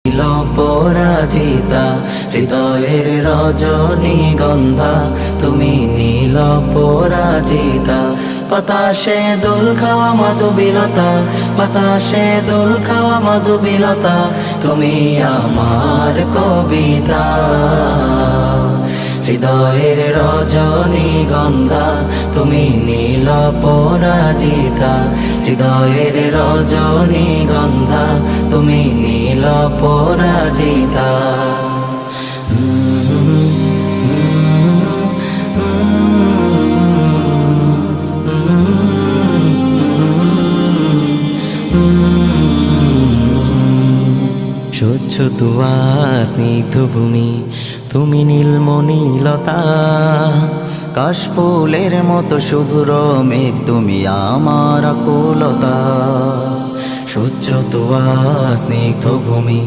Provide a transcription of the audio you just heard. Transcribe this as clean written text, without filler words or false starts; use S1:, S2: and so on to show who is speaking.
S1: নীল পরাজিতা হৃদয়ের রজনীগন্ধা, তুমি নীল পরাজিতা। বাতাসে দোল খাওয়া মাধুবিলতা, বাতাসে দোল খাওয়া মাধুবিলতা, তুমি আমার কবিতা। হৃদয়ের রজনীগন্ধা, তুমি নীল পরাজিতা। হৃদয়ের রজনীগন্ধা, তুমি নীল পরাজিতা। স্বচ্ছ তুয়া স্নিগ্ধ ভূমি, তুমি নীলমণিলতা। কাশফুলের মতো শুভ্র মেঘ, তুমি আমার আকুলতা। স্বচ্ছ তুয়া স্নিগ্ধ ভূমি,